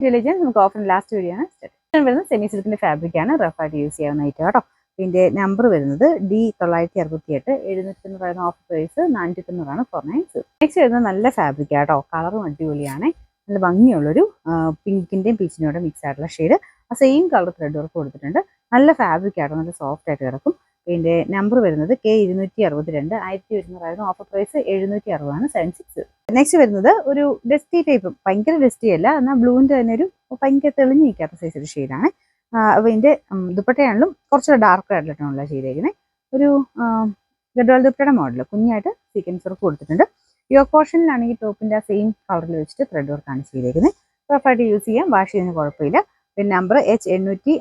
Intelligence നമുക്ക് offer last video ആണ് വരുന്നത് സെമി സിൽക്കിന്റെ ഫാബ്രിക് ആണ് റഫായിട്ട് യൂസ് ചെയ്യാവുന്ന ഐറ്റം കേട്ടോ. ഇതിന്റെ നമ്പർ വരുന്നത് D968 700 ഓഫ് പ്രൈസ് 490 496. നെക്സ്റ്റ് വരുന്നത് നല്ല ഫാബ്രിക് ആട്ടോ, കളറും അടിപൊളിയാണ്, നല്ല ഭംഗിയുള്ളൊരു പിങ്കിന്റെയും പീച്ചിനോടെ മിക്സ് ആയിട്ടുള്ള ഷെയ്ഡ്. ആ സെയിം കളർ ത്രെഡ് വർക്ക് കൊടുത്തിട്ടുണ്ട്. നല്ല ഫാബ്രിക് ആട്ടോ, നല്ല സോഫ്റ്റ് ആയിട്ട് കിടക്കും. ഇതിന്റെ നമ്പർ വരുന്നത് K262 1100 ഓഫർ പ്രൈസ് 760 76. നെക്സ്റ്റ് വരുന്നത് ഒരു ഡസ്റ്റി ടൈപ്പ്, ഭയങ്കര ഡസ്റ്റി അല്ല എന്നാൽ ബ്ലൂവിന്റെ തന്നെ ഒരു ഭയങ്കര തെളിഞ്ഞു നിൽക്കാത്ത സൈസ് ഒരു ഷെയ്ഡാണ്. അപ്പോൾ ഇതിന്റെ ദുപ്പട്ടയാണെങ്കിലും കുറച്ചുകൂടെ ഡാർക്ക് ആയിട്ടുള്ള ചെയ്തേക്കുന്നത്. ഒരു ഗഡ്വാൾ ദുപ്പട്ടയുടെ മോഡൽ കുഞ്ഞായിട്ട് സീക്വൻസ് വർക്ക് കൊടുത്തിട്ടുണ്ട്. യോക്ക് പോർഷനിലാണെങ്കിൽ ടോപ്പിന്റെ ആ സെയിം കളറിൽ വെച്ചിട്ട് ത്രെഡ് വർക്കാണ് ചെയ്തേക്കുന്നത്. റഫായിട്ട് യൂസ് ചെയ്യാം, വാഷ് ചെയ്യുന്ന കുഴപ്പമില്ല. പിന്നെ നമ്പർ H853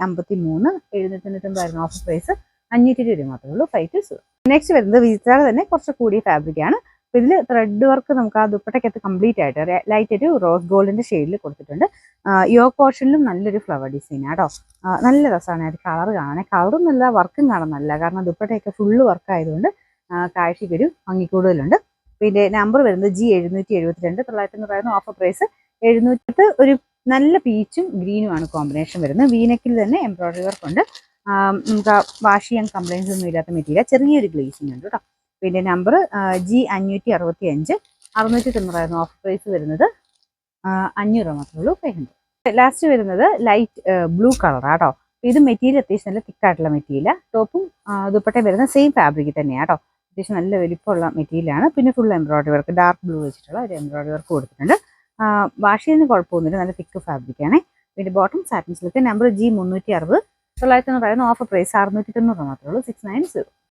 790 ഓഫർ പ്രൈസ് 520 മാത്രമേ ഉള്ളൂ 520. നെക്സ്റ്റ് വരുന്നത് വിചാര തന്നെ കുറച്ച് കൂടിയ ഫാബ്രിക് ആണ്. അപ്പോൾ ഇതിൽ ത്രെഡ് വർക്ക് നമുക്ക് ആ ദുപ്പട്ടയ്ക്കകത്ത് കംപ്ലീറ്റ് ആയിട്ട് ലൈറ്റ് ഒരു റോസ് ഗോൾഡിന്റെ ഷെയ്ഡിൽ കൊടുത്തിട്ടുണ്ട്. യോക്ക് പോർഷനിലും നല്ലൊരു ഫ്ലവർ ഡിസൈൻ ആട്ടോ, നല്ല രസമാണ് അത് കളർ കാണാൻ. കളറും നല്ല വർക്കും കാണുന്നല്ല, കാരണം ദുപ്പട്ടയൊക്കെ ഫുള്ള് വർക്ക് ആയതുകൊണ്ട് കാഴ്ചയ്ക്കൊരു ഭംഗി കൂടുതലുണ്ട്. പിന്നെ നമ്പർ വരുന്നത് G772 990 ഓഫർ പ്രൈസ് 700. ഒരു നല്ല പീച്ചും ഗ്രീനും ആണ് കോമ്പിനേഷൻ വരുന്നത്. വീനെക്കിൽ തന്നെ എംബ്രോയിഡറി വർക്ക് ഉണ്ട്. നമുക്ക് വാഷ് ചെയ്യാൻ കംപ്ലൈൻസ് ഒന്നും ഇല്ലാത്ത മെറ്റീരിയൽ, ചെറിയൊരു ഗ്ലേസിംഗ് ഉണ്ട് കേട്ടോ. പിന്നെ നമ്പർ G565 690 ഓഫർ പ്രൈസ് വരുന്നത് 500 മാത്രമേ ഉള്ളൂ 500. ലാസ്റ്റ് വരുന്നത് ലൈറ്റ് ബ്ലൂ കളറാട്ടോ. ഇത് മെറ്റീരിയൽ അത്യാവശ്യം നല്ല തിക്കായിട്ടുള്ള മെറ്റീരിയൽ. ടോപ്പും ദുപ്പട്ടയും വരുന്ന സെയിം ഫാബ്രിക് തന്നെയാട്ടോ. അത്യാവശ്യം നല്ല വലിപ്പമുള്ള മെറ്റീരിയലാണ്. പിന്നെ full embroidery work, dark blue വെച്ചിട്ടുള്ള ഒരു എംബ്രോയിഡറി വർക്ക് കൊടുത്തിട്ടുണ്ട്. വാഷ് ചെയ്യുന്ന കുഴപ്പമൊന്നുമില്ല, നല്ല തിക്ക് ഫാബ്രിക് ആണ്. പിന്നെ bottom satin silk. Number G360 990 offer price 690 മാത്രമേ ഉള്ളൂ 690.